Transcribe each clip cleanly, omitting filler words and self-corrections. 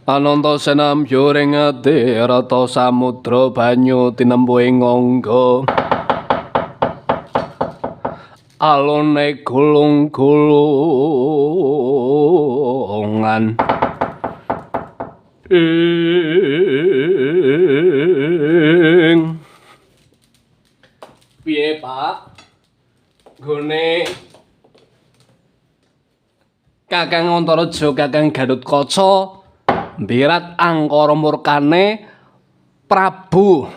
Anantasena mbyuring ati rata samudra banyu tinempuing angga. Alone gulung-gulungan. Piye, Pak? Gone Kakang Antaraja Kakang Gatotkaca mbirat angkara murkane Prabu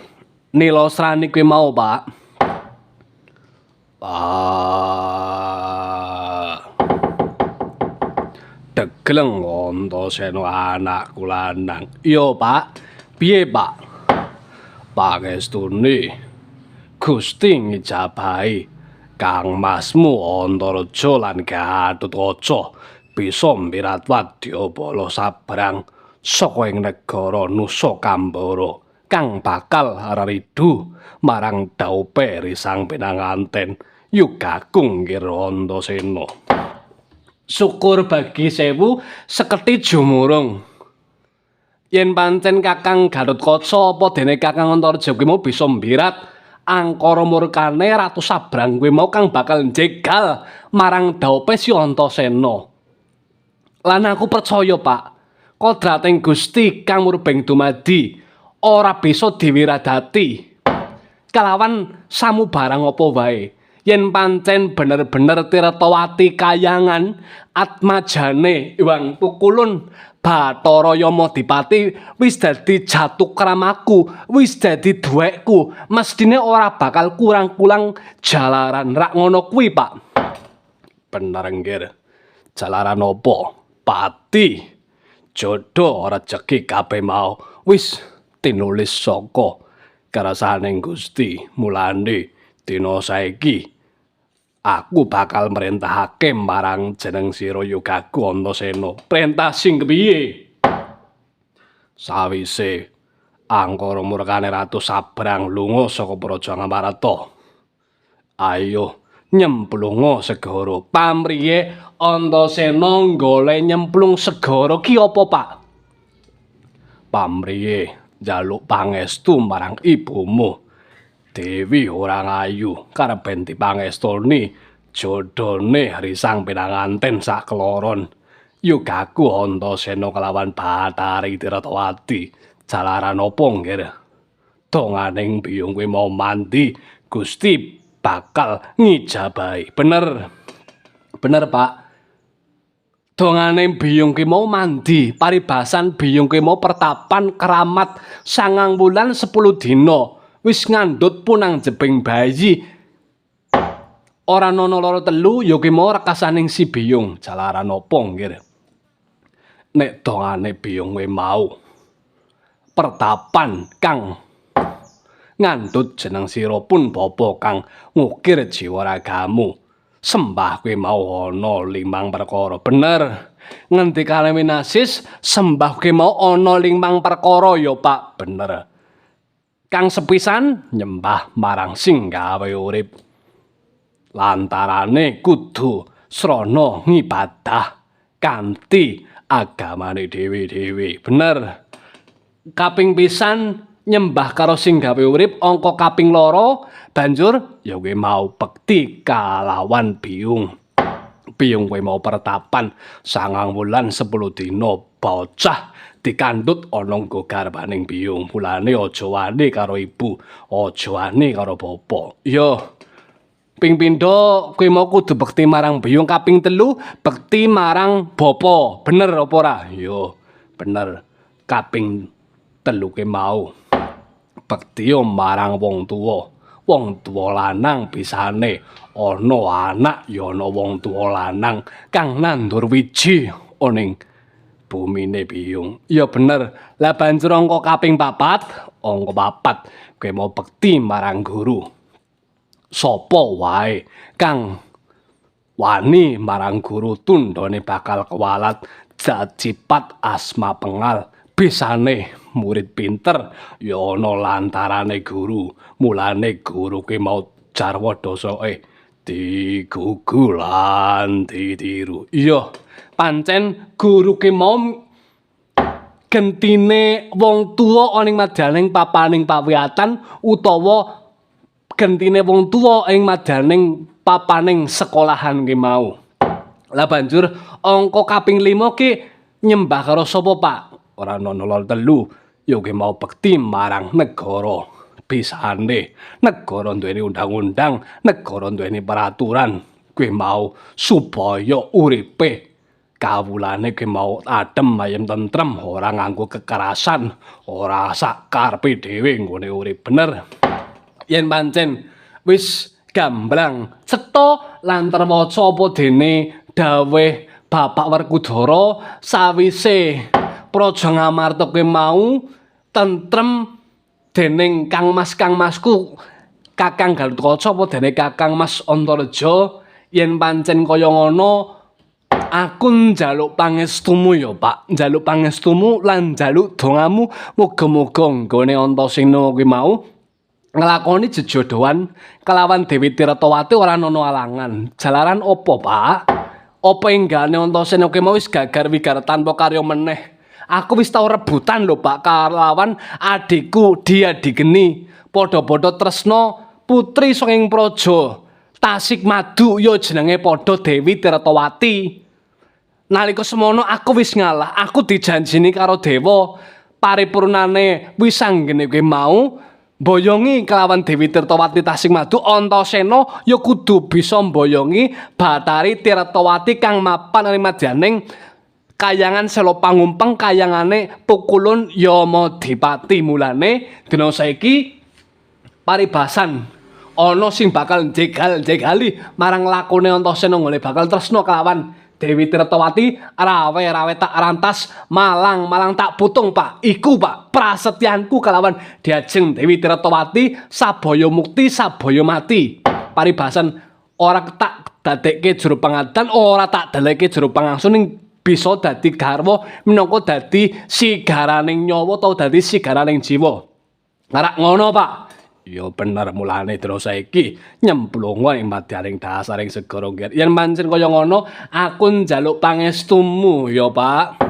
Nilasrani kuwi mau, Pak. Degleng Antasena anakku lanang. Iya, Pak. Piye, Pak? Pangestune Gusti ngijabahi kangmasmu Antaraja lan Gatotkaca bisa mbirat wadyabala sabrang saka ing negara Nusa Kambara kang bakal reridu marang daupe risang pinanganten Yugagung Ngira Antasena. Syukur bagi sewu seketi jumurung. Yen pancen Kakang Gatotkaca apa dene Kakang Antaraja kuwi mau bisa mbirat angkara murkane Ratu Sabrang kuwi mau kang bakal njegal marang daupe si Antasena. Lan aku percaya, Pak, kodrating Gusti kang murbeng dumadi ora bisa diwiradati kalawan samubarang apa wae. Yen pancen bener-bener Tirtawati kayangan atmajane Iwang Pukulun Bathara Yamadipati wis dadi jatukramaku, wis dadi duwekku, mestine ora bakal kurang-kurang jalaran rak ngono kuwi, Pak. Bener nggih. Jalaran apa? Pati, jodoh, rejeki kabeh mau wis tinulis saka kersaning Gusti. Mulane dina saiki aku bakal merintahake marang jeneng sira Yugagung Antasena. Perintah sing kepiye? Sawise angkara murkane Ratu Sabrang lunga saka Praja Ngamarta. Ayo nyemplunga segara. Pamriye Antasena golek nyemplung segara ki apa, Pak? Pamriye njaluk pangestu marang ibumu Dewi Orangayu karepen dipangestuni jodhone risang pinanganten sakloron Yugagung Antasena kelawan Bathari Tirtawati. Jalaran apa nggih? Donganing biyung kuwi mau mandi Gusti bakal ngijabahi. Bener. Bener, Pak. Dongane biyung ki mau mandi, paribasan biyung ki mau pertapan keramat 9 wulan 10 dina. Wis ngandhut punang jebing bayi. Ora ana loro telu ya ki mau rekasaning si biyung. Jalaran apa nggih? Nek dongane biyung kuwi mau pertapan kang ngandhut jeneng sira pun bapa kang ngukir jiwa ragamu. Sembah kuwi mau ana 5 perkara. Bener. Ngendikane Winasis, sembah kuwi mau ana 5 perkara ya, Pak. Bener. Kang sepisan nyembah marang sing gawe urip. Lantarane kudu srana ngibadah kanthi agamane dhewe-dhewe. Bener. Kaping pisan nyembah karo sing gawe urip, angka kaping 2 banjur ya kuwi mau bekti kalawan biyung. Biyung kuwi mau pertapan 9 wulan 10 dina bocah dikandhut ana nggo garbaning biyung. Mulane aja wani karo ibu, aja wani karo bapa. Ya ping pindho kuwi mau kudu bekti marang biyung, kaping 3 bekti marang bapa. Bener apa ora? Ya bener. Kaping 3 kuwi mau bekti marang wong tuwa. Wong tuwa lanang bisane ana anak ya ana wong tuwa lanang kang nandur wiji oning bumine biyung. Ya bener. Lah banjur angka kaping 4, angka 4 kuwi mau bekti marang guru. Sapa wae kang wani marang guru tundhone bakal kewalat jajipat asma pengal. Bisane murid pinter ya ana lantarane guru. Mulane guru ki mau jarwa dosake digugu lan ditiru. Iya, pancen guru ki mau gentine wong tuwa ana ing madyaning papaning pawiatan utawa gentine wong tuwa ing madyaning papaning sekolahan ki mau. Lah banjur angka kaping 5 ki nyembah karo sapa, Pak? Ora ana nolol telu, ya ki mau bekti marang negara. Bisane negara duweni undang-undang, negara duweni peraturan, kuwi mau supaya uripe kawulane ki mau adem ayem tentrem, ora nganggo kekerasan, ora sak karepe dhewe nggone urip bener. Yen pancen wis gamblang cetha lan terwaca apa dene dawuh Bapak Werkudara sawise Praja Ngamarta kuwi mau tentrem dening kangmasku Kakang Galukaca apa dene Kakang Mas Antareja yen pancen kaya ngono aku njaluk pangestumu ya Pak, njaluk pangestumu lan njaluk dongamu muga-muga nggone Antasena kuwi mau nglakoni jejodohan kelawan Dewi Tiretawati ora ana alangan. Jalaran opo, Pak? Apa enggane Antasena kuwi mau wis gagar wigar tanpa karya meneh. Aku wis tau rebutan lho, Pak, kelawan adikku Diadigeni. Padha-padha tresna putri saking praja Tasik Madu ya jenenge padha Dewi Tiretawati. Nalika semono aku wis ngalah, aku dijanjini karo dewa paripurnane wis anggene kuwi mau mboyongi kelawan Dewi Tirtawati Tasik Madu Antasena ya kudu bisa mboyongi Bathari Tirtawati kang mapan ing madyaning kayangan Sela Pangumpeng kayangane Pukulun Yamadipati. Mulane dina saiki paribasan ana sing bakal jegal-jegali marang lakone Antasena ngene bakal tresna kelawan Dewi Tirtawati rawe tak rantas malang tak putung, Pak. Iku, Pak, prasetyanku kelawan diajeng Dewi Tirtawati sabaya mukti sabaya mati. Paribasan ora tak dadekke juru pangadan, ora tak dalekke juru pangangsun ning bisa dadi garwa minangka dadi sigaraning nyawa utawa dadi sigaraning jiwa. Ora ngono, Pak. Ya bener mulane terus saiki nyemplung ing madyaning dasaring segara nggih. Yen pancen kaya ngono aku njaluk pangestumu ya, Pak.